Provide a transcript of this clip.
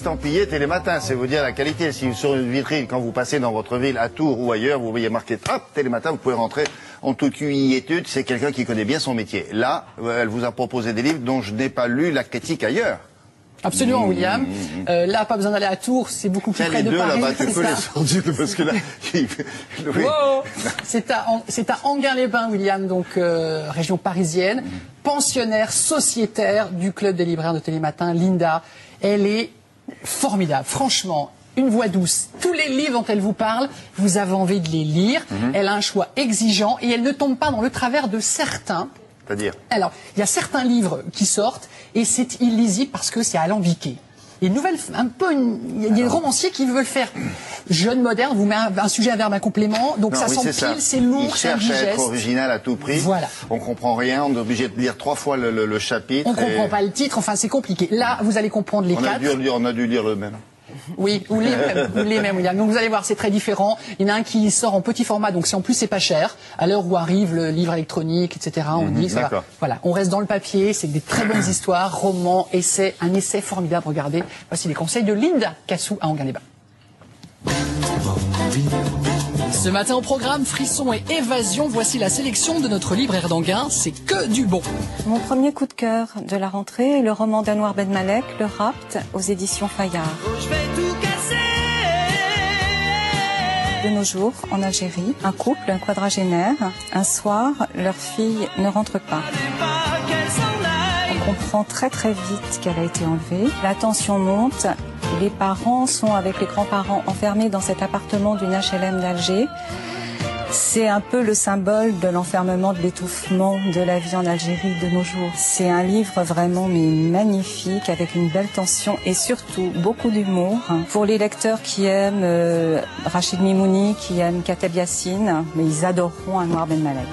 estampillé Télématin, c'est vous dire la qualité. Si sur une vitrine, quand vous passez dans votre ville, à Tours ou ailleurs, vous voyez marqué hop, Télématin, vous pouvez rentrer en toute quiétude, c'est quelqu'un qui connaît bien son métier. Là, elle vous a proposé des livres dont je n'ai pas lu la critique ailleurs. Absolument, William. Là, pas besoin d'aller à Tours, c'est beaucoup plus près de Paris. Les deux là-bas, tu peux les sortir parce que là... oui. Wow. C'est à Enghien-les-Bains, William, donc région parisienne, pensionnaire sociétaire du club des libraires de Télématin, Linda. Elle est formidable, franchement. Une voix douce. Tous les livres dont elle vous parle, vous avez envie de les lire. Elle a un choix exigeant et elle ne tombe pas dans le travers de certains. C'est-à-dire ? Alors, il y a certains livres qui sortent et c'est illisible parce que c'est alambiqué. Il y a une nouvelle, il y a des romanciers qui veulent faire jeune moderne, vous mettez un sujet, un verbe, un complément, donc ça s'empile, c'est lourd, c'est indigeste. Il cherche à être original à tout prix. Voilà. On comprend rien, on est obligé de lire 3 fois le chapitre. On comprend pas le titre, enfin c'est compliqué. Là, vous allez comprendre les quatre. On a dû lire le même. Oui, ou les mêmes, William. Donc vous allez voir, c'est très différent. Il y en a un qui sort en petit format, donc en plus c'est pas cher. À l'heure où arrive le livre électronique, etc., on dit que ça va. Voilà, on reste dans le papier, c'est des très bonnes histoires, romans, essais, un essai formidable. Regardez, voici les conseils de Linda Cassou à Enghien-les-Bains. Ce matin au programme Frisson et Évasion, voici la sélection de notre libraire d'Enghien, c'est que du bon. Mon premier coup de cœur de la rentrée est le roman d'Anouar Ben Malek, Le Rapt, aux éditions Fayard. Je vais tout casser. De nos jours, en Algérie, un couple, un quadragénaire, un soir, leur fille ne rentre pas. On comprend très vite qu'elle a été enlevée. La tension monte. Les parents sont avec les grands-parents enfermés dans cet appartement d'une HLM d'Alger. C'est un peu le symbole de l'enfermement, de l'étouffement de la vie en Algérie de nos jours. C'est un livre vraiment magnifique, avec une belle tension et surtout beaucoup d'humour. Pour les lecteurs qui aiment Rachid Mimouni, qui aiment Kateb Yassine, mais ils adoreront Anouar Ben Malek.